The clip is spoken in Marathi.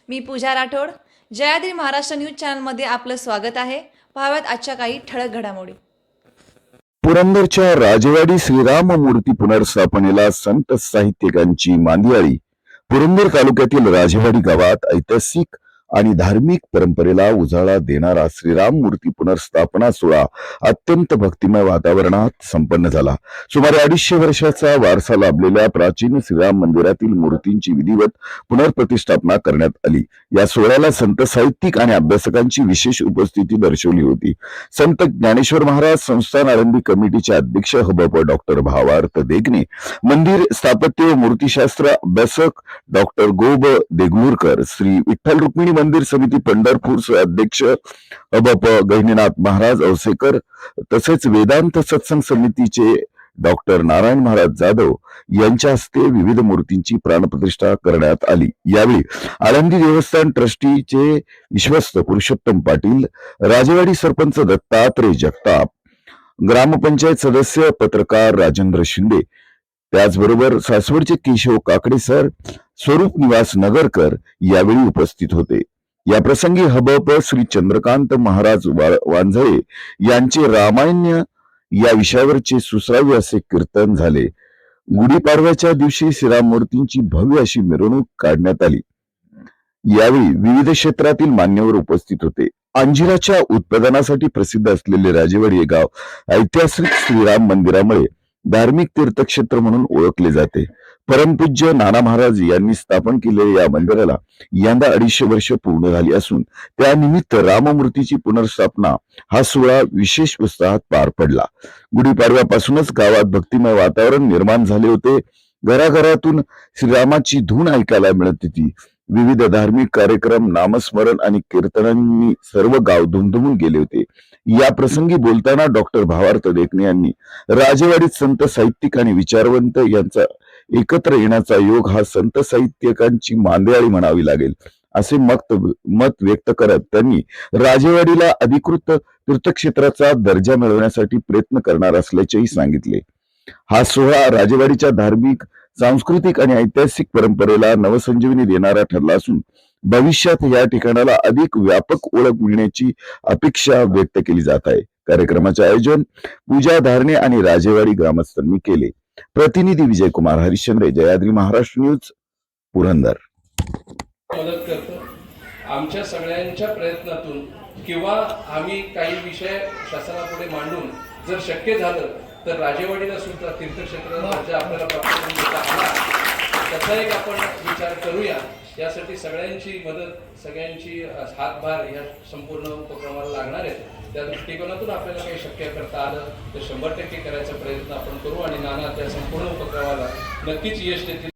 मी पूजा राठोड. जयाद्री महाराष्ट्र न्यूज चॅनलमध्ये आपलं स्वागत आहे. पाहाव्यात आजच्या काही ठळक घडामोडी. पुरंदरच्या राजेवाडी श्रीराम मूर्ती पुनर्स्थापनेला संत साहित्यिकांची मांदियाळी. पुरंदर तालुक्यातील राजेवाडी गावात ऐतिहासिक आणि धार्मिक परंपरेला उजाळा देणारा श्रीराम मूर्ती पुनर्स्थापना सोहळा अत्यंत भक्तिमय वातावरणात संपन्न झाला. सुमारे 250 वर्षाचा वारसा लाभलेल्या प्राचीन श्रीराम मंदिरातील मूर्तींची विधिवत पुनर्प्रतिष्ठापना करण्यात आली. या सोहळ्याला संत साहित्यिक आणि अभ्यासकांची विशेष उपस्थिती दर्शवली होती. संत ज्ञानेश्वर महाराज संस्थान आळंदी कमिटीचे अध्यक्ष हबप डॉक्टर भावार्थ देखणे, मंदिर स्थापत्य व मूर्तिशास्त्र अभ्यासक डॉक्टर गोब देगलूरकर, श्री विठ्ठल रुक्मिणी मंदिर समिती पंढरपूरचे अध्यक्ष हबप गहिनीनाथ महाराज औसेकर, तसेच वेदांत सत्संग समितीचे डॉक्टर नारायण महाराज जाधव यांच्या हस्ते विविध मूर्तींची प्राणप्रतिष्ठा करण्यात आली. यावेळी आळंदी देवस्थान ट्रस्टीचे विश्वस्त पुरुषोत्तम पाटील, राजेवाडी सरपंच दत्तात्रय जगताप, ग्रामपंचायत सदस्य पत्रकार राजेंद्र शिंदे, त्याचबरोबर सासवडचे केशव काकडे सर, स्वरूप निवास नगरकर यावेळी उपस्थित होते. या प्रसंगी हबप श्री चंद्रकांत महाराज वांझळे यांचे रामायण या विषयावरचे सुश्राव्य असे कीर्तन झाले. गुढीपाडव्याच्या दिवशी श्रीराम मूर्तींची भव्य अशी मिरवणूक काढण्यात आली. यावेळी विविध क्षेत्रातील मान्यवर उपस्थित होते. अंजिराच्या उत्पादनासाठी प्रसिद्ध असलेले राजेवाडी हे गाव ऐतिहासिक श्रीराम मंदिरामुळे धार्मिक तीर्थक्षेत्र म्हणून ओळखले जाते. परमपूज्य नाना महाराज यांनी स्थापन केलेल्या या मंदिराला यंदा 250 वर्ष पूर्ण झाली असून त्यानिमित्त राममूर्तीची पुनर्स्थापना हा सोहळा विशेष उत्साहात पार पडला. गुढीपाडव्यापासूनच गावात भक्तिमय वातावरण निर्माण झाले होते. घराघरातून श्रीरामाची धून ऐकायला मिळत होती. विविध धार्मिक कार्यक्रम, नामस्मरण आणि कीर्तनांनी सर्व गाव दुमदुमून गेले होते. या प्रसंगी बोलताना डॉक्टर भावार्थ देखणे यांनी राजेवाडीत संत साहित्यिक आणि विचारवंत यांचा एकत्र येण्याचा योग हा संत साहित्यिकांची मांदियाळी म्हणावी लागेल असे मत व्यक्त करत त्यांनी राजेवाडीला अधिकृत तीर्थक्षेत्राचा दर्जा मिळवण्यासाठी प्रयत्न करणार असल्याचेही सांगितले. हा सोहळा राजेवाडीच्या धार्मिक, सांस्कृतिक आणि ऐतिहासिक परंपरेला नवसंजीवनी देणारा ठरला असून भविष्यात या ठिकाणाला अधिक व्यापक ओळख मिळण्याची अपेक्षा व्यक्त केली जात आहे. कार्यक्रमाचे आयोजन पूजा धारणे आणि राजेवाडी ग्रामस्थांनी केले. प्रतिनिधी विजय कुमार हरिश्चंद्र, जयाद्री महाराष्ट्र न्यूज, पुरंदर. मदत करतो आमच्या सगळ्यांच्या प्रयत्नातून, किंवा आम्ही काही विषय शासनापुढे मांडून जर शक्य झालं तर राजेवाडीला सुद्धा तीर्थक्षेत्र दर्जा आपल्याला प्राप्त करून देता आला त्याचा एक आपण विचार करूया. यासाठी सगळ्यांची मदत, सगळ्यांची हातभार या संपूर्ण उपक्रमाला लागणार आहे. त्या दृष्टिकोनातून आपल्याला काही शक्य करता आलं तर 100% करायचा प्रयत्न आपण करू आणि नाना त्या संपूर्ण उपक्रमाला नक्कीच यश देतील.